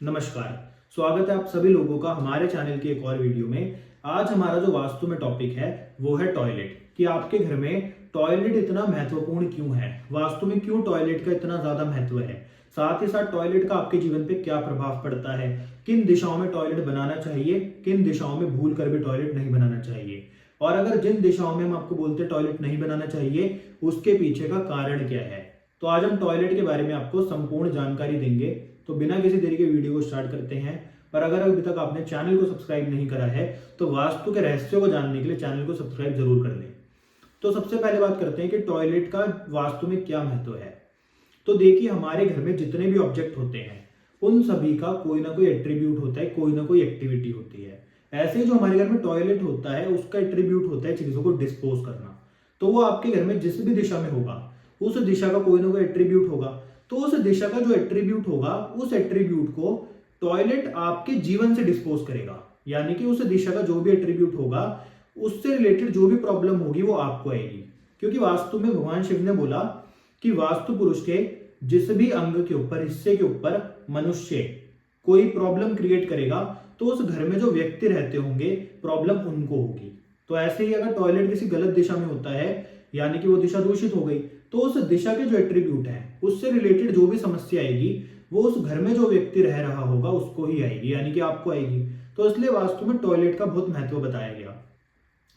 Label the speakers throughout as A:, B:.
A: नमस्कार। स्वागत है आप सभी लोगों का हमारे चैनल की एक और वीडियो में। आज हमारा जो वास्तु में टॉपिक है वो है टॉयलेट, कि आपके घर में टॉयलेट इतना महत्वपूर्ण क्यों है, वास्तु में क्यों टॉयलेट का इतना ज्यादा महत्व है, साथ ही साथ टॉयलेट का आपके जीवन पे क्या प्रभाव पड़ता है, किन दिशाओं में टॉयलेट बनाना चाहिए, किन दिशाओं में भूल कर भी टॉयलेट नहीं बनाना चाहिए, और अगर जिन दिशाओं में हम आपको बोलते हैं टॉयलेट नहीं बनाना चाहिए उसके पीछे का कारण क्या है। तो आज हम टॉयलेट के बारे में आपको संपूर्ण जानकारी देंगे। तो बिना किसी देरी के वीडियो को स्टार्ट करते हैं। पर अगर अभी तक आपने चैनल को सब्सक्राइब नहीं करा है तो वास्तु के रहस्यों को जानने के लिए चैनल को सब्सक्राइब जरूर कर लें। तो सबसे पहले बात करते हैं कि टॉयलेट का वास्तु में क्या महत्व है। तो देखिए, हमारे घर में जितने भी ऑब्जेक्ट होते हैं उन सभी का कोई ना कोई एट्रीब्यूट होता है, कोई ना कोई एक्टिविटी होती है। ऐसे ही जो हमारे घर में टॉयलेट होता है उसका एट्रीब्यूट होता है चीजों को डिस्पोज करना। तो वो आपके घर में जिस भी दिशा में होगा उस दिशा का कोई ना कोई एट्रीब्यूट होगा। तो उस दिशा का जो एट्रीब्यूट होगा उस एट्रीब्यूट को टॉयलेट आपके जीवन से डिस्पोज करेगा। यानी कि उस दिशा का जो भी एट्रीब्यूट होगा उससे रिलेटेड जो भी प्रॉब्लम होगी वो आपको आएगी। क्योंकि वास्तु में भगवान शिव ने बोला कि वास्तु पुरुष के जिस भी अंग के ऊपर, हिस्से के ऊपर मनुष्य कोई प्रॉब्लम क्रिएट करेगा तो उस घर में जो व्यक्ति रहते होंगे प्रॉब्लम उनको होगी। तो ऐसे ही अगर टॉयलेट किसी गलत दिशा में होता है यानी कि वो दिशा दूषित हो गई तो उस दिशा के जो एट्रीब्यूट है उससे रिलेटेड जो भी समस्या आएगी वो उस घर में जो व्यक्ति रह रहा होगा उसको ही आएगी, यानी कि आपको आएगी। तो इसलिए वास्तु में टॉयलेट का बहुत महत्व बताया गया।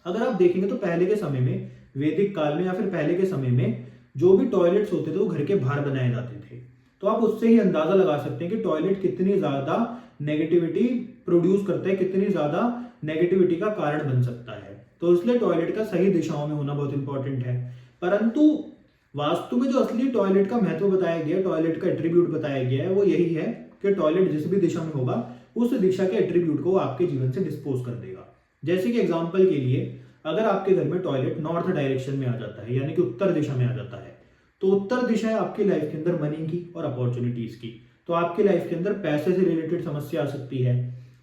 A: अगर आप देखेंगे तो पहले के समय में, वैदिक काल में या फिर पहले के समय में जो भी टॉयलेट्स होते थे वो घर के बाहर बनाए जाते थे। तो आप उससे ही अंदाजा लगा सकते हैं कि टॉयलेट कितनी ज्यादा नेगेटिविटी प्रोड्यूस करता है, कितनी ज्यादा नेगेटिविटी का कारण बन सकता है। तो इसलिए टॉयलेट का सही दिशाओं में होना बहुत इंपॉर्टेंट है। परंतु वास्तु में जो असली टॉयलेट का महत्व बताया गया, टॉयलेट का एट्रीब्यूट बताया गया है वो यही है कि टॉयलेट जिस भी दिशा में होगा उस दिशा के एट्रीब्यूट को आपके जीवन से डिस्पोज कर देगा। जैसे कि एग्जांपल के लिए, अगर आपके घर में टॉयलेट नॉर्थ डायरेक्शन में आ जाता है यानी कि उत्तर दिशा में आ जाता है तो उत्तर दिशा है आपकी लाइफ के अंदर मनी की और अपॉर्चुनिटीज की। तो आपकी लाइफ के अंदर पैसे से रिलेटेड समस्या आ सकती है,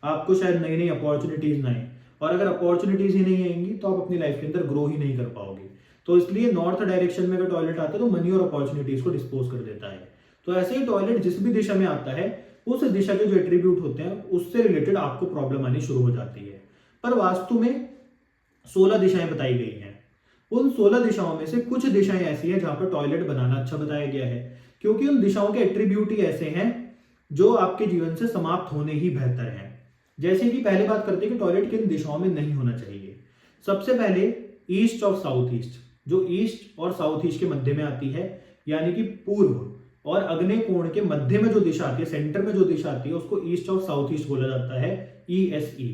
A: आपको शायद नई नई अपॉर्चुनिटीज ना आए, और अगर अपॉर्चुनिटीज ही नहीं आएंगी तो आप अपनी लाइफ के अंदर ग्रो ही नहीं कर पाओगे। तो इसलिए नॉर्थ डायरेक्शन में अगर टॉयलेट आता है तो मनी और अपॉर्चुनिटीज को डिस्पोज कर देता है। तो ऐसे ही टॉयलेट जिस भी दिशा में आता है उस दिशा के जो एट्रीब्यूट होते हैं उससे रिलेटेड आपको प्रॉब्लम आनी शुरू हो जाती है। पर वास्तु में 16 दिशाएं बताई गई हैं। उन 16 दिशाओं में से कुछ दिशाएं ऐसी हैं जहां पर टॉयलेट बनाना अच्छा बताया गया है, क्योंकि उन दिशाओं के एट्रीब्यूट ही ऐसे हैं जो आपके जीवन से समाप्त होने ही बेहतर है। जैसे कि पहले बात करते हैं कि टॉयलेट किन दिशाओं में नहीं होना चाहिए। सबसे पहले ईस्ट और साउथ ईस्ट, जो ईस्ट और साउथ ईस्ट के मध्य में आती है, यानी कि पूर्व और अग्नि कोण के मध्य में जो दिशा आती है, सेंटर में जो दिशा आती है उसको ईस्ट और साउथ ईस्ट बोला जाता है, ESE।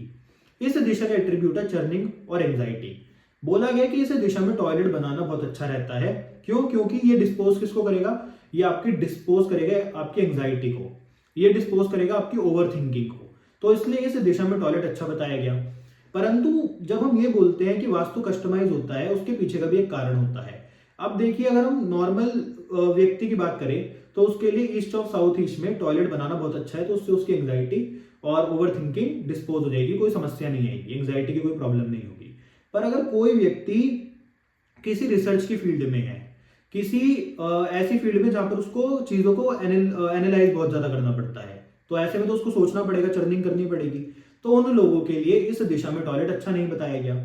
A: इस दिशा का एट्रीब्यूट है चर्निंग और एंजाइटी। बोला गया कि इस दिशा में टॉयलेट बनाना बहुत अच्छा रहता है। क्यों? क्योंकि ये डिस्पोज किसको करेगा? ये आपकी डिस्पोज करेगा आपकी एंजाइटी को, ये डिस्पोज करेगा आपकी ओवर थिंकिंग को। तो इसलिए इस दिशा में टॉयलेट अच्छा बताया गया। परंतु जब हम ये बोलते हैं कि वास्तु कस्टमाइज होता है उसके पीछे का भी एक कारण होता है। अब देखिए, अगर हम नॉर्मल व्यक्ति की बात करें तो उसके लिए ईस्ट और साउथ ईस्ट में टॉयलेट बनाना बहुत अच्छा है। तो उससे उसकी एंजाइटी और ओवर थिंकिंग डिस्पोज हो जाएगी, कोई समस्या नहीं आएगी, एंजाइटी की कोई प्रॉब्लम नहीं होगी। पर अगर कोई व्यक्ति किसी रिसर्च की फील्ड में है, किसी ऐसी फील्ड में जहां पर उसको चीजों को एनालाइज बहुत ज्यादा करना पड़ता है, तो ऐसे में तो उसको सोचना पड़ेगा, चर्निंग करनी पड़ेगी। तो उन लोगों के लिए इस दिशा में टॉयलेट अच्छा नहीं बताया गया।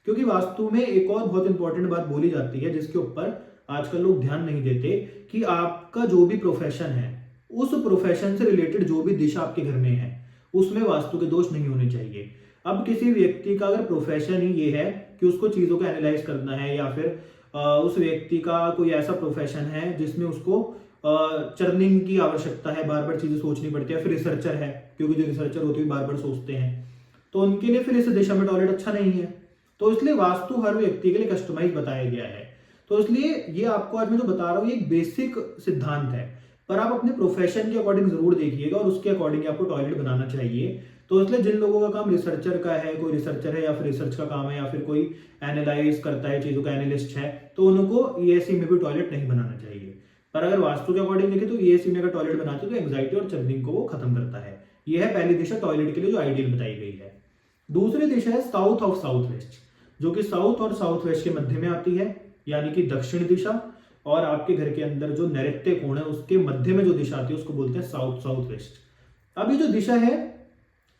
A: क्योंकि वास्तु में एक और बहुत इंपॉर्टेंट बात बोली जाती है जिसके ऊपर आजकल लोग ध्यान नहीं देते, कि आपका जो भी प्रोफेशन है उस प्रोफेशन से रिलेटेड जो भी दिशा आपके घर में है उसमें वास्तु के दोष नहीं होने चाहिए। अब किसी व्यक्ति का अगर प्रोफेशन ही ये है कि उसको चीजों को एनालाइज करना है, या फिर उस व्यक्ति का कोई ऐसा प्रोफेशन है जिसमें उसको चर्निंग की आवश्यकता है, बार बार चीजें सोचनी पड़ती है, फिर रिसर्चर है, क्योंकि जो रिसर्चर होते हैं बार बार सोचते हैं, तो उनके लिए फिर इस दिशा में टॉयलेट अच्छा नहीं है। तो इसलिए वास्तु हर व्यक्ति के लिए कस्टमाइज बताया गया है। तो इसलिए ये आपको आज मैं जो बता रहा हूँ ये एक बेसिक सिद्धांत है, पर आप अपने प्रोफेशन के अकॉर्डिंग जरूर देखिएगा और उसके अकॉर्डिंग आपको टॉयलेट बनाना चाहिए। तो इसलिए जिन लोगों का काम रिसर्चर का है, कोई रिसर्चर है या फिर रिसर्च का काम है, या फिर कोई एनालाइज करता है चीजों का, एनालिस्ट है, तो उनको ESE में भी टॉयलेट नहीं बनाना चाहिए। पर अगर वास्तु के अकॉर्डिंग देखें तो ESE में अगर टॉयलेट बनाते तो एंजाइटी और चर्निंग को वो खत्म करता है। यह है पहली दिशा टॉयलेट के लिए जो आइडियल बताई गई है। दूसरी दिशा है साउथ ऑफ साउथ वेस्ट, जो कि साउथ और साउथ वेस्ट के मध्य में आती है, यानी कि दक्षिण दिशा, और आपके घर के अंदर जो नैऋत्य कोण है उसके मध्य में जो दिशा आती है उसको बोलते हैं साउथ साउथ वेस्ट। अब ये जो दिशा है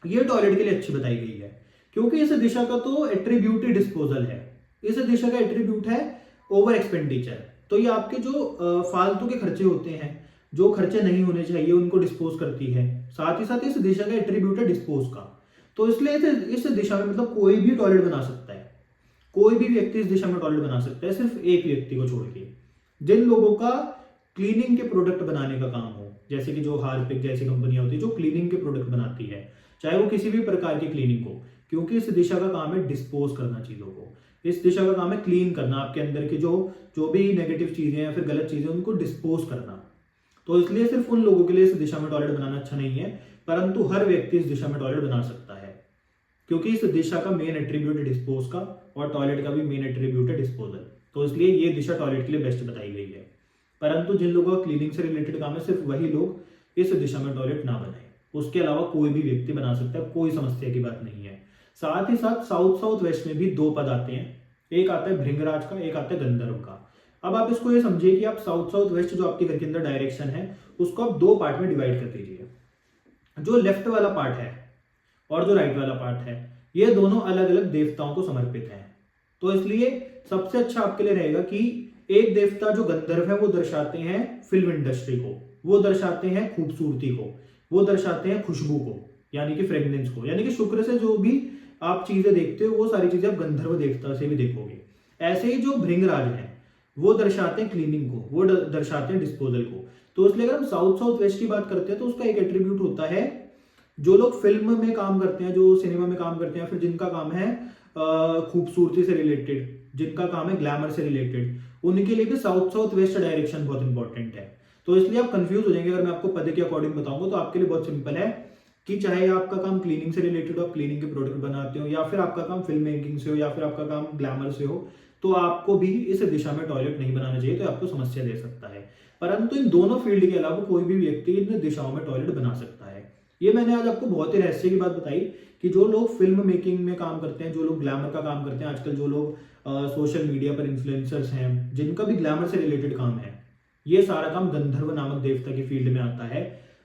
A: ये टॉयलेट के लिए अच्छी बताई गई है, क्योंकि इस दिशा का तो एट्रीब्यूट ही डिस्पोजल है। इस दिशा का एट्रीब्यूट है ओवर एक्सपेंडिचर। तो ये आपके जो फालतू के खर्चे होते हैं, जो खर्चे नहीं होने चाहिए, उनको डिस्पोज करती है। साथ ही साथ इस दिशा का एट्रीब्यूट है डिस्पोज का। तो इसलिए इस दिशा में मतलब कोई भी टॉयलेट बना सकता है, कोई भी व्यक्ति इस दिशा में टॉयलेट बना सकता है, सिर्फ एक व्यक्ति को छोड़ के। जिन लोगों का क्लीनिंग के प्रोडक्ट बनाने का काम हो, जैसे कि जो हार्पिक जैसी कंपनियां होती है जो क्लीनिंग के प्रोडक्ट बनाती है, चाहे वो किसी भी प्रकार की क्लीनिंग हो, क्योंकि इस दिशा का काम है डिस्पोज करना चीजों को। इस दिशा का काम है क्लीन करना, आपके अंदर की जो जो भी नेगेटिव चीजें या फिर गलत चीजें उनको डिस्पोज करना। तो इसलिए सिर्फ उन लोगों के लिए इस दिशा में टॉयलेट बनाना अच्छा नहीं है, परंतु हर व्यक्ति इस दिशा में टॉयलेट बना सकता है, क्योंकि इस दिशा का मेन एट्रीब्यूट है डिस्पोज का, और टॉयलेट का भी मेन एट्रीब्यूट है डिस्पोजल। तो इसलिए ये दिशा टॉयलेट के लिए बेस्ट बताई गई है। परंतु जिन लोगों का क्लीनिंग से रिलेटेड काम है, सिर्फ वही लोग इस दिशा में टॉयलेट ना बनाए। उसके अलावा कोई भी व्यक्ति बना सकता है, कोई समस्या की बात नहीं है। साथ ही साथ साउथ साउथ वेस्ट में भी दो पद आते हैं, एक आता है भृंगराज का, एक आता है गंधर्व का। अब आप इसको ये समझिए कि आप साउथ साउथ वेस्ट जो आपके घर के अंदर डायरेक्शन है उसको आप दो पार्ट में डिवाइड कर दीजिए। जो लेफ्ट वाला पार्ट है और जो राइट वाला पार्ट है, ये दोनों अलग अलग देवताओं को समर्पित हैं। तो इसलिए सबसे अच्छा आपके लिए रहेगा कि एक देवता जो गंधर्व है वो दर्शाते हैं फिल्म इंडस्ट्री को, वो दर्शाते हैं खूबसूरती को, वो दर्शाते हैं खुशबू को, यानी कि फ्रेग्रेंस को, यानी कि शुक्र से जो भी आप चीजें देखते हो वो सारी चीजें आप गंधर्व देवता से भी देखोगे। ऐसे ही जो भृंगराज है वो दर्शाते हैं क्लीनिंग को, वो दर्शाते हैं डिस्पोजल को। तो इसलिए अगर हम साउथ साउथ वेस्ट की बात करते हैं तो उसका एक एट्रीब्यूट होता है, जो लोग फिल्म में काम करते हैं, जो सिनेमा में काम करते हैं, फिर जिनका काम है खूबसूरती से रिलेटेड, जिनका काम है ग्लैमर से रिलेटेड, उनके लिए भी साउथ साउथ वेस्ट डायरेक्शन बहुत इंपॉर्टेंट है। तो इसलिए आप कंफ्यूज हो जाएंगे अगर मैं आपको पद के अकॉर्डिंग बताऊंगा। तो आपके लिए बहुत सिंपल है कि चाहे आपका काम क्लीनिंग से रिलेटेड हो, आप क्लीनिंग के प्रोडक्ट बनाते हो, या फिर आपका काम फिल्म मेकिंग से हो, या फिर आपका काम ग्लैमर से हो, तो आपको भी इस दिशा में टॉयलेट नहीं बनाना चाहिए, तो आपको समस्या दे सकता है। परंतु इन दोनों फील्ड के अलावा कोई भी व्यक्ति इन दिशाओं में टॉयलेट बना सकता है। ये मैंने आज आपको बहुत ही रहस्य की बात बताई कि जो लोग फिल्म मेकिंग में काम करते हैं, जो लोग ग्लैमर का काम करते हैं, आजकल जो लोग सोशल मीडिया पर इन्फ्लुएंसर्स हैं, जिनका भी ग्लैमर से रिलेटेड काम है, ये सारा काम गंधर्व नामक देवता की फील्ड में आता है।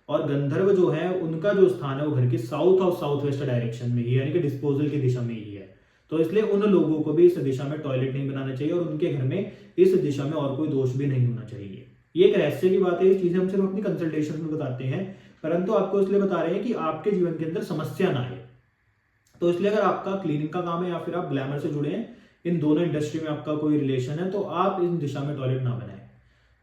A: और गंधर्व जो है उनका जो स्थान है वो घर के साउथ और साउथ वेस्ट डायरेक्शन में ही, यानी कि डिस्पोजल की दिशा में ही है। तो इसलिए उन लोगों को भी इस दिशा में टॉयलेट नहीं बनाना चाहिए, और उनके घर में इस दिशा में और कोई दोष भी नहीं होना चाहिए। ये एक रहस्य की बात है, ये चीजें हम सिर्फ अपनी कंसल्टेशन में बताते हैं, परंतु आपको इसलिए बता रहे हैं कि आपके जीवन के अंदर समस्या ना आए। तो इसलिए अगर आपका क्लीनिंग का काम है या फिर आप ग्लैमर से जुड़े हैं, इन दोनों इंडस्ट्री में आपका कोई रिलेशन है, तो आप इन दिशा में टॉयलेट ना बनाएं।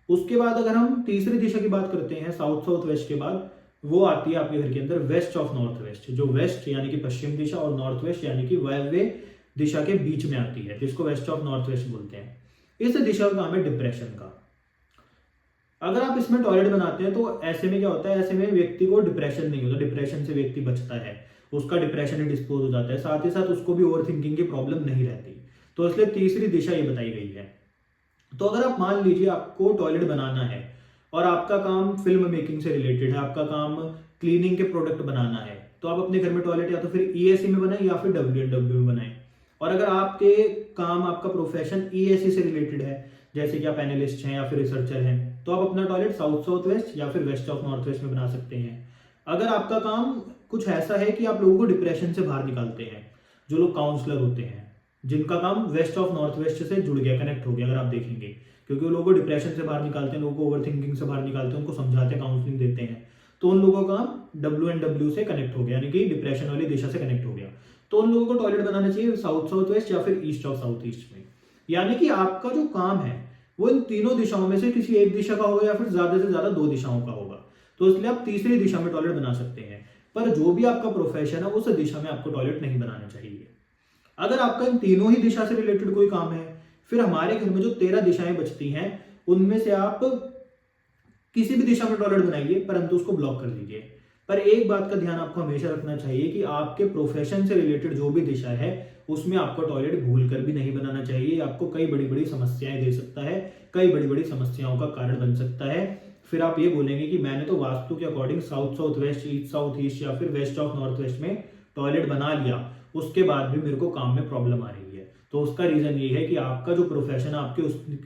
A: उसके बाद अगर हम तीसरी दिशा की बात करते हैं साउथ साउथ वेस्ट के बाद, वो आती है आपके घर के अंदर वेस्ट ऑफ नॉर्थ वेस्ट, जो वेस्ट यानी कि पश्चिम दिशा और नॉर्थ वेस्ट यानी कि वायव्य दिशा के बीच में आती है, जिसको वेस्ट ऑफ नॉर्थ वेस्ट बोलते हैं। इस दिशा का काम है डिप्रेशन का। अगर आप इसमें टॉयलेट बनाते हैं तो ऐसे में क्या होता है, ऐसे में व्यक्ति को डिप्रेशन नहीं होता, डिप्रेशन से व्यक्ति बचता है, उसका डिप्रेशन डिस्पोज हो जाता है, साथ ही साथ उसको भी ओवर थिंकिंग की प्रॉब्लम नहीं रहती। तो इसलिए तीसरी दिशा ये बताई गई है। तो अगर आप मान लीजिए आपको टॉयलेट बनाना है और आपका काम फिल्म मेकिंग से रिलेटेड है, आपका काम क्लीनिंग के प्रोडक्ट बनाना है, तो आप अपने घर में टॉयलेट या तो फिर ईएसी में बनाएं या फिर डब्ल्यूएनडब्ल्यू में बनाएं। और अगर आपके काम, आपका प्रोफेशन ईएसी से रिलेटेड है, जैसे कि आप एनालिस्ट हैं या फिर रिसर्चर हैं, तो आप अपना टॉयलेट साउथ साउथ वेस्ट या फिर वेस्ट ऑफ नॉर्थ वेस्ट में बना सकते हैं। अगर आपका काम कुछ ऐसा है कि आप लोगों को डिप्रेशन से बाहर निकालते हैं, जो लोग काउंसलर होते हैं, जिनका काम वेस्ट ऑफ नॉर्थ वेस्ट से जुड़ गया, कनेक्ट हो गया, अगर आप देखेंगे, क्योंकि वो लोगों को डिप्रेशन से बाहर निकालते हैं, लोगों को ओवर थिंकिंग से बाहर निकालते हैं, उनको समझाते हैं, काउंसलिंग देते हैं, तो उन लोगों का काम डब्ल्यूएनडब्ल्यू से कनेक्ट हो गया, यानी कि डिप्रेशन वाली दिशा से कनेक्ट हो गया। तो उन लोगों को टॉयलेट बनाना चाहिए साउथ साउथ वेस्ट या फिर ईस्ट ऑफ साउथ ईस्ट में। यानी कि आपका जो काम है वो इन तीनों दिशाओं में से किसी एक दिशा का होगा या फिर ज्यादा से ज्यादा दो दिशाओं का होगा। तो इसलिए आप तीसरी दिशा में टॉयलेट बना सकते हैं, पर जो भी आपका प्रोफेशन है उस दिशा में आपको टॉयलेट नहीं बनाना चाहिए। अगर आपका इन तीनों ही दिशा से रिलेटेड कोई काम है, फिर हमारे घर में जो 13 दिशाएं बचती हैं उनमें से आप किसी भी दिशा में टॉयलेट बनाइए, परंतु उसको ब्लॉक कर दीजिए। पर एक बात का ध्यान आपको हमेशा रखना चाहिए कि आपके प्रोफेशन से रिलेटेड जो भी दिशा है उसमें आपको टॉयलेट भूल कर भी नहीं बनाना चाहिए। आपको कई बड़ी बड़ी समस्याएं दे सकता है, कई बड़ी बड़ी समस्याओं का कारण बन सकता है। फिर आप ये बोलेंगे कि मैंने तो वास्तु के according south south west, east south east या फिर वेस्ट ऑफ नॉर्थ वेस्ट में टॉयलेट बना लिया, उसके बाद भी मेरे को काम में प्रॉब्लम आ रही है। तो उसका रीजन ये है कि आपका जो प्रोफेशन है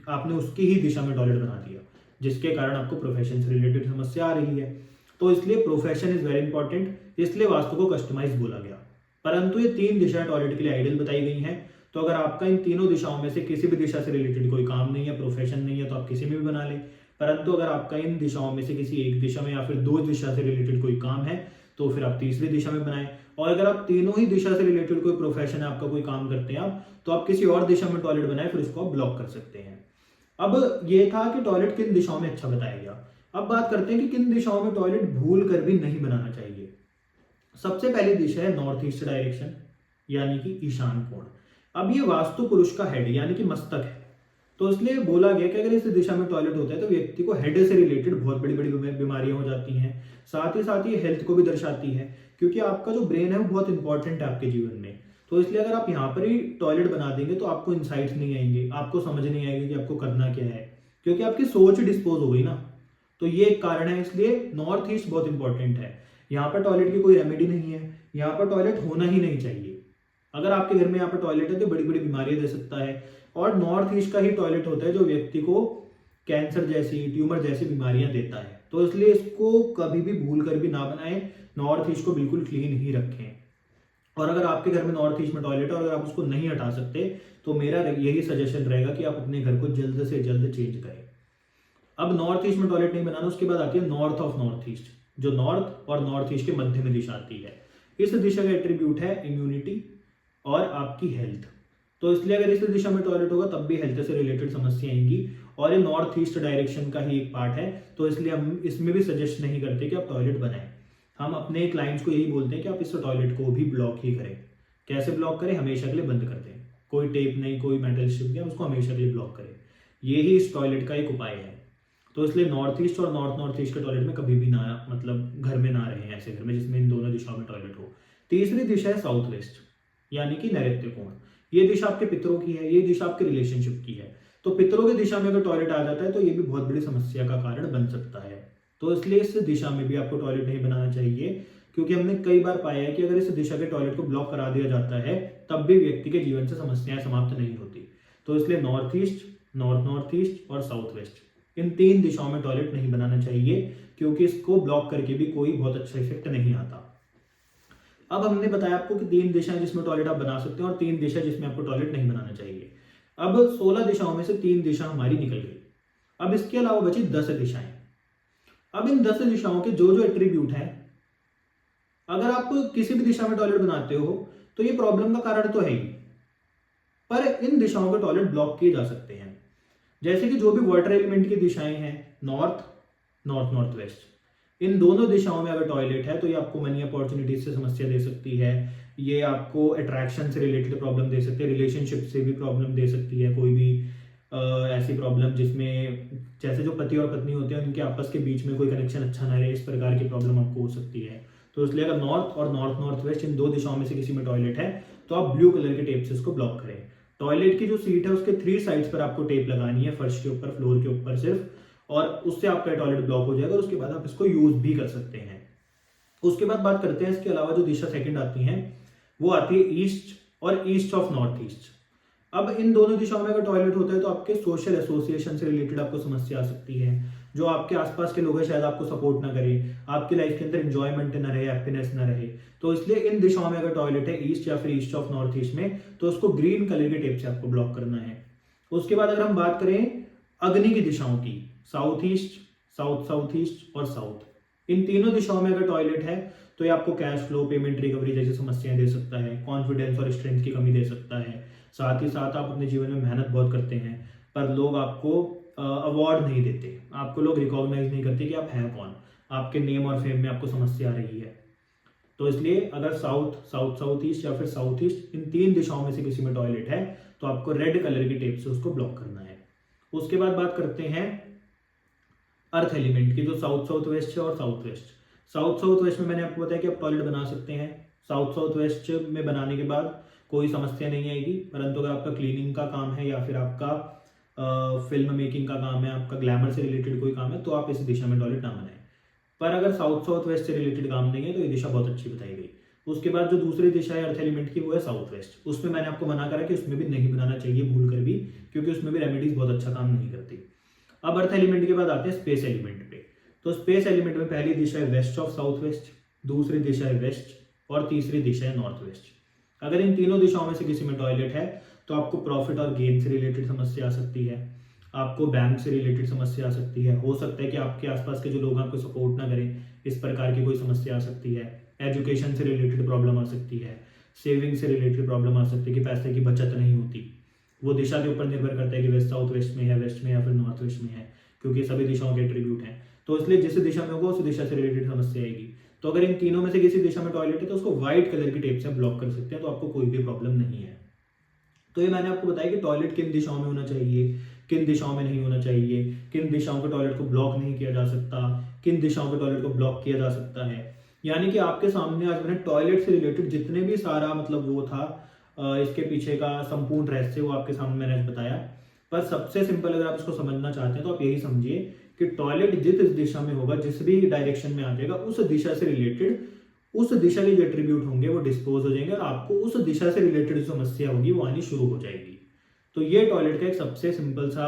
A: आपने उसकी ही दिशा में टॉयलेट बना दिया, जिसके कारण आपको प्रोफेशन से रिलेटेड समस्या आ रही है। तो इसलिए प्रोफेशन इज वेरी इंपॉर्टेंट, इसलिए वास्तु को कस्टमाइज बोला गया। परंतु ये 3 दिशाएं टॉयलेट के लिए आइडियल बताई गई हैं। तो अगर आपका इन तीनों दिशाओं में से किसी भी दिशा से रिलेटेड कोई काम नहीं है, प्रोफेशन नहीं है, तो आप किसी में भी बना लें। परंतु अगर आपका इन दिशाओं में से किसी एक दिशा में या फिर 2 दिशा से रिलेटेड कोई काम है तो फिर आप तीसरी दिशा में बनाएं। और अगर आप तीनों ही दिशा से रिलेटेड कोई प्रोफेशन है, आपका कोई काम करते हैं आप, तो आप किसी और दिशा में टॉयलेट बनाएं, फिर उसको आप ब्लॉक कर सकते हैं। अब ये था कि टॉयलेट किन दिशाओं में अच्छा बताया गया। अब बात करते हैं कि किन दिशाओं में टॉयलेट भूल कर भी नहीं बनाना चाहिए। सबसे पहली दिशा है नॉर्थ ईस्ट डायरेक्शन, यानी कि ईशान कोण। अब ये वास्तु पुरुष का हेड यानी कि मस्तक है, तो इसलिए बोला गया कि अगर इस दिशा में टॉयलेट होता है तो व्यक्ति को हेड से रिलेटेड बहुत बड़ी बड़ी बीमारियां हो जाती हैं। साथ ही हेल्थ को भी दर्शाती है, क्योंकि आपका जो ब्रेन है वो बहुत इंपॉर्टेंट है आपके जीवन में। तो इसलिए अगर आप यहाँ पर ही टॉयलेट बना देंगे तो आपको इंसाइट्स नहीं आएंगे, आपको समझ नहीं आएगी कि आपको करना क्या है, क्योंकि आपकी सोच डिस्पोज हो गई ना। तो ये एक कारण है, इसलिए नॉर्थ ईस्ट बहुत इंपॉर्टेंट है। यहाँ पर टॉयलेट की कोई रेमेडी नहीं है, यहाँ पर टॉयलेट होना ही नहीं चाहिए। अगर आपके घर में यहाँ पर टॉयलेट है तो बड़ी बड़ी बीमारियां दे सकता है। और नॉर्थ ईस्ट का ही टॉयलेट होता है जो व्यक्ति को कैंसर जैसी, ट्यूमर जैसी बीमारियां देता है। तो इसलिए इसको कभी भी भूल कर भी ना बनाएं, नॉर्थ ईस्ट को बिल्कुल क्लीन ही रखें। और अगर आपके घर में नॉर्थ ईस्ट में टॉयलेट है और अगर आप उसको नहीं हटा सकते तो मेरा यही सजेशन रहेगा कि आप अपने घर को जल्द से जल्द चेंज करें। अब नॉर्थ ईस्ट में टॉयलेट नहीं बनाना, उसके बाद आती है नॉर्थ ऑफ नॉर्थ ईस्ट, जो नॉर्थ और नॉर्थ ईस्ट के मध्य में दिशा आती है। इस दिशा का एट्रीब्यूट है इम्यूनिटी और आपकी हेल्थ। तो इसलिए अगर इस दिशा में टॉयलेट होगा तब भी हेल्थ से रिलेटेड समस्या आएंगी, और ये नॉर्थ ईस्ट डायरेक्शन का ही एक पार्ट है। तो इसलिए हम इसमें भी सजेस्ट नहीं करते कि आप टॉयलेट बनाएं। हम अपने क्लाइंट्स को यही बोलते हैं कि आप इस टॉयलेट को भी ब्लॉक ही करें। कैसे ब्लॉक करें? हमेशा के लिए बंद कर दें, कोई टेप नहीं, कोई मेटल स्ट्रिप नहीं, उसको हमेशा के लिए ब्लॉक करें। यही इस टॉयलेट का एक उपाय है। तो इसलिए नॉर्थ ईस्ट और नॉर्थ ईस्ट के टॉयलेट में कभी भी ना, मतलब घर में ना रहे, ऐसे घर में जिसमें इन दोनों दिशाओं में टॉयलेट हो। तीसरी दिशा है साउथ वेस्ट, यानी कि नैऋत्य कोण। ये दिशा आपके पितरों की है, ये दिशा आपके रिलेशनशिप की है। तो पितरों की दिशा में अगर टॉयलेट आ जाता है तो ये भी बहुत बड़ी समस्या का कारण बन सकता है। तो इसलिए इस दिशा में भी आपको टॉयलेट नहीं बनाना चाहिए, क्योंकि हमने कई बार पाया है कि अगर इस दिशा के टॉयलेट को ब्लॉक करा दिया जाता है तब भी व्यक्ति के जीवन से समस्याएं समाप्त नहीं होती। तो इसलिए नॉर्थ ईस्ट, नॉर्थ ईस्ट और साउथ वेस्ट, इन 3 दिशाओं में टॉयलेट नहीं बनाना चाहिए, क्योंकि इसको ब्लॉक करके भी कोई बहुत अच्छा इफेक्ट नहीं आता। अब हमने बताया आपको कि 3 दिशाएं जिसमें टॉयलेट आप बना सकते हैं और 3 दिशा जिसमें आपको टॉयलेट नहीं बनाना चाहिए। अब 16 दिशाओं में से 3 दिशा हमारी निकल गई। अब इसके अलावा बची 10 दिशाएं। अब इन 10 दिशाओं के जो जो एट्रीब्यूट हैं, अगर आप किसी भी दिशा में टॉयलेट बनाते हो तो ये प्रॉब्लम का कारण तो है ही, पर इन दिशाओं के टॉयलेट ब्लॉक किए जा सकते हैं। जैसे कि जो भी वाटर एलिमेंट की दिशाएं हैं, नॉर्थ वेस्ट, इन दोनों दिशाओं में अगर टॉयलेट है तो ये आपको मनी अपॉर्चुनिटीज से समस्या दे सकती है, ये आपको अट्रैक्शन से रिलेटेड प्रॉब्लम दे सकती है, रिलेशनशिप से भी प्रॉब्लम दे सकती है, कोई भी ऐसी प्रॉब्लम जिसमें जैसे जो पति और पत्नी होते हैं उनके आपस के बीच में कोई कनेक्शन अच्छा ना रहे, इस प्रकार की प्रॉब्लम आपको हो सकती है। तो इसलिए अगर नॉर्थ और नॉर्थ वेस्ट इन 2 दिशाओं में से किसी में टॉयलेट है तो आप ब्लू कलर के टेप से इसको ब्लॉक करें। टॉयलेट की जो सीट है उसके 3 साइड्स पर आपको टेप लगानी है, फर्श के ऊपर, फ्लोर के ऊपर सिर्फ, और उससे आपका टॉयलेट ब्लॉक हो जाएगा और उसके बाद आप इसको यूज भी कर सकते हैं। उसके बाद बात करते हैं इसके अलावा जो दिशा सेकंड आती है वो आती है ईस्ट और ईस्ट ऑफ नॉर्थ ईस्ट। अब इन दोनों दिशाओं में अगर टॉयलेट होता है तो आपके सोशल एसोसिएशन से रिलेटेड आपको समस्या आ सकती है। जो आपके आसपास के लोग हैं शायद आपको सपोर्ट ना करें, आपकी लाइफ के अंदर एंजॉयमेंट ना रहे, हैप्पीनेस ना रहे। तो इसलिए इन दिशाओं में अगर टॉयलेट है ईस्ट या फिर ईस्ट ऑफ नॉर्थ ईस्ट में, तो उसको ग्रीन कलर के टेप से आपको ब्लॉक करना है। उसके बाद अगर हम बात करें अग्नि की दिशाओं की, साउथ ईस्ट, साउथ ईस्ट और साउथ, इन तीनों दिशाओं में अगर टॉयलेट है तो ये आपको कैश फ्लो, पेमेंट रिकवरी जैसी समस्याएं दे सकता है, कॉन्फिडेंस और स्ट्रेंथ की कमी दे सकता है। साथ ही साथ आप अपने जीवन में मेहनत बहुत करते हैं पर लोग आपको अवार्ड नहीं देते, आपको लोग रिकॉग्नाइज नहीं करते कि आप हैं कौन, आपके नेम और फेम में आपको समस्या आ रही है। तो इसलिए अगर साउथ ईस्ट या फिर साउथ ईस्ट, इन 3 दिशाओं में से किसी में टॉयलेट है तो आपको रेड कलर की टेप से उसको ब्लॉक करना है। उसके बाद बात करते हैं अर्थ एलिमेंट की, जो साउथ वेस्ट है और साउथ वेस्ट। साउथ वेस्ट में मैंने आपको बताया कि आप टॉयलेट बना सकते हैं। साउथ वेस्ट में बनाने के बाद कोई समस्या नहीं आएगी, परंतु अगर आपका क्लीनिंग का काम है या फिर आपका फिल्म मेकिंग का काम है, आपका ग्लैमर से रिलेटेड कोई काम है, तो आप इस दिशा में टॉयलेट ना बनाएं। पर अगर साउथ वेस्ट से रिलेटेड काम नहीं है तो ये दिशा बहुत अच्छी बताई गई। उसके बाद जो दूसरी दिशा है अर्थ एलिमेंट की वो है साउथ वेस्ट। उसमें मैंने आपको मना करा कि उसमें भी नहीं बनाना चाहिए भूल कर भी, क्योंकि उसमें भी रेमेडीज बहुत अच्छा काम नहीं करती। अब अर्थ एलिमेंट के बाद आते हैं स्पेस एलिमेंट पे। तो स्पेस एलिमेंट में पहली दिशा है वेस्ट ऑफ साउथ वेस्ट, दूसरी दिशा है वेस्ट और तीसरी दिशा है नॉर्थ वेस्ट। अगर इन तीनों दिशाओं में से किसी में टॉयलेट है तो आपको प्रॉफिट और गेन से रिलेटेड समस्या आ सकती है, आपको बैंक से रिलेटेड समस्या आ सकती है, हो सकता है कि आपके आसपास के जो लोग आपको सपोर्ट ना करें, इस प्रकार की कोई समस्या आ सकती है, एजुकेशन से रिलेटेड प्रॉब्लम आ सकती है, सेविंग से रिलेटेड प्रॉब्लम आ सकती है कि पैसे की बचत नहीं होती। वो दिशा के ऊपर निर्भर करता है कि वेस्ट साउथ वेस्ट में है, वेस्ट में या फिर नॉर्थ वेस्ट में है, क्योंकि सभी दिशाओं के एट्रीब्यूट हैं। तो इसलिए जिस दिशा में होगा उस दिशा से रिलेटेड समस्या आएगी। तो अगर इन तीनों में से किसी दिशा में टॉयलेट है तो उसको व्हाइट कलर की टेप से ब्लॉक कर सकते हैं, तो आपको कोई भी प्रॉब्लम नहीं है। तो ये मैंने आपको बताया कि टॉयलेट किन दिशाओं में होना चाहिए, किन दिशाओं में नहीं होना चाहिए, किन दिशाओं के टॉयलेट को ब्लॉक नहीं किया जा सकता, किन दिशाओं के टॉयलेट को ब्लॉक किया जा सकता है। यानी कि आपके सामने आज मैंने टॉयलेट से रिलेटेड जितने भी सारा मतलब वो था इसके पीछे का संपूर्ण रहस्य वो आपके सामने मैंने आज बताया। पर सबसे सिंपल अगर आप इसको समझना चाहते हैं तो आप यही समझिए कि टॉयलेट जिस दिशा में होगा, जिस भी डायरेक्शन में आ जाएगा, उस दिशा से रिलेटेड उस दिशा के जो एट्रीब्यूट होंगे वो डिस्पोज हो जाएंगे और आपको उस दिशा से रिलेटेड जो समस्या होगी वो आनी शुरू हो जाएगी। तो ये टॉयलेट का एक सबसे सिंपल सा,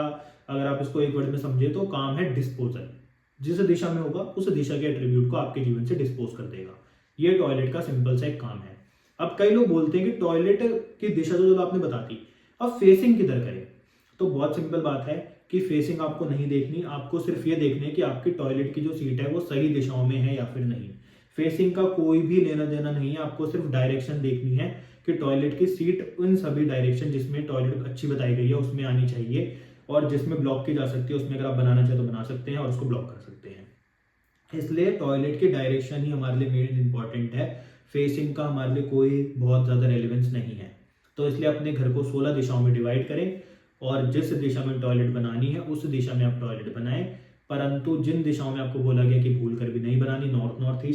A: अगर आप इसको एक वर्ड में समझे तो काम है डिस्पोजल। जिस दिशा में होगा उस दिशा के एट्रीब्यूट को आपके जीवन से डिस्पोज कर देगा। ये टॉयलेट का सिंपल सा एक काम है। अब कई लोग बोलते हैं कि टॉयलेट की दिशा जो आपने बता दी, अब फेसिंग किधर करें। तो बहुत सिंपल बात है कि फेसिंग आपको नहीं देखनी, आपको सिर्फ ये देखना है कि आपकी टॉयलेट की जो सीट है वो सही दिशाओं में है या फिर नहीं। फेसिंग का कोई भी लेना देना नहीं है, आपको सिर्फ डायरेक्शन देखनी है कि टॉयलेट की सीट उन सभी डायरेक्शन जिसमें टॉयलेट अच्छी बताई गई है उसमें आनी चाहिए, और जिसमें ब्लॉक की जा सकती है उसमें अगर आप बनाना चाहे तो बना सकते हैं और उसको ब्लॉक कर सकते हैं। इसलिए टॉयलेट की डायरेक्शन ही हमारे लिए मेन इंपॉर्टेंट है, फेसिंग का हमारे लिए कोई बहुत ज़्यादा रेलिवेंस नहीं है। तो इसलिए अपने घर को 16 दिशाओं में डिवाइड करें और जिस दिशा में टॉयलेट बनानी है उस दिशा में आप टॉयलेट बनाएं। परंतु जिन दिशाओं में आपको बोला गया कि भूल कर भी नहीं बनानी, नॉर्थ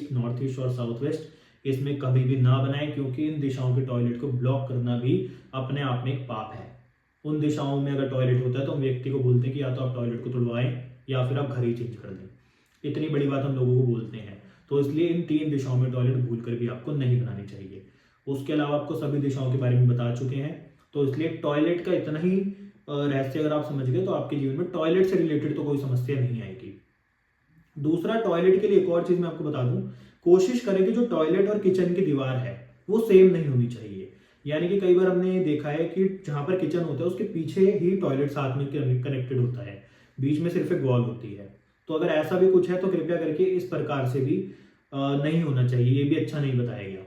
A: ईस्ट और साउथ वेस्ट, इसमें कभी भी ना बनाएं, क्योंकि इन दिशाओं के टॉयलेट को ब्लॉक करना भी अपने आप में एक पाप है। उन दिशाओं में अगर टॉयलेट होता है तो हम व्यक्ति को बोलते हैं कि या तो आप टॉयलेट को तुड़वाएं या फिर आप घर ही चेंज कर दें। इतनी बड़ी बात हम लोगों को बोलते हैं। तो इसलिए इन 3 दिशाओं में टॉयलेट भूल कर भी आपको नहीं बनानी चाहिए। उसके अलावा आपको सभी दिशाओं के बारे में बता चुके हैं। तो इसलिए टॉयलेट का इतना ही रहस्य अगर आप समझ गए तो आपके जीवन में टॉयलेट से रिलेटेड तो कोई समस्या नहीं आएगी। दूसरा, टॉयलेट के लिए एक और चीज मैं आपको बता दूं, कोशिश करें कि जो टॉयलेट और किचन की दीवार है वो सेम नहीं होनी चाहिए। यानी कि कई बार हमने देखा है कि जहां पर किचन होता है उसके पीछे ही टॉयलेट साथ में कनेक्टेड होता है, बीच में सिर्फ एक वॉल होती है। तो अगर ऐसा भी कुछ है तो कृपया करके इस प्रकार से भी नहीं होना चाहिए, ये भी अच्छा नहीं बताया गया।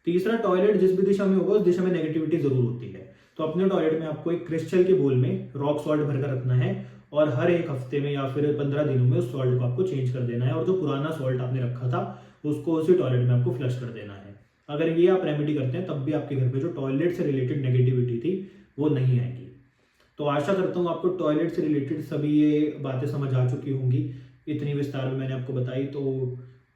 A: तीसरा, टॉयलेट जिस भी दिशा में होगा उस दिशा में नेगेटिविटी जरूर होती है। तो अपने टॉयलेट में आपको एक क्रिस्टल के बोल में रॉक सॉल्ट भरकर रखना है और हर एक हफ्ते में या फिर 15 दिनों में उस सॉल्ट को आपको चेंज कर देना है, और जो पुराना सॉल्ट आपने रखा था उसको उसी टॉयलेट में आपको फ्लश कर देना है। अगर ये आप रेमेडी करते हैं तब भी आपके घर में जो टॉयलेट से रिलेटेड नेगेटिविटी थी वो नहीं आएगी। तो आशा करता हूँ आपको टॉयलेट से रिलेटेड सभी ये बातें समझ आ चुकी होंगी। इतनी विस्तार में मैंने आपको बताई तो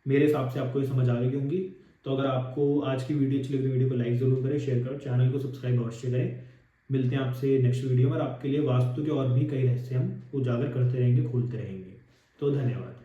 A: मेरे हिसाब से आपको ये समझ आ गई होंगी। तो अगर आपको आज की वीडियो अच्छी लगी तो वीडियो को लाइक जरूर करें, शेयर करें, चैनल को सब्सक्राइब अवश्य करें। मिलते हैं आपसे नेक्स्ट वीडियो में, और आपके लिए वास्तु के और भी कई रहस्य हम उजागर करते रहेंगे, खोलते रहेंगे। तो धन्यवाद।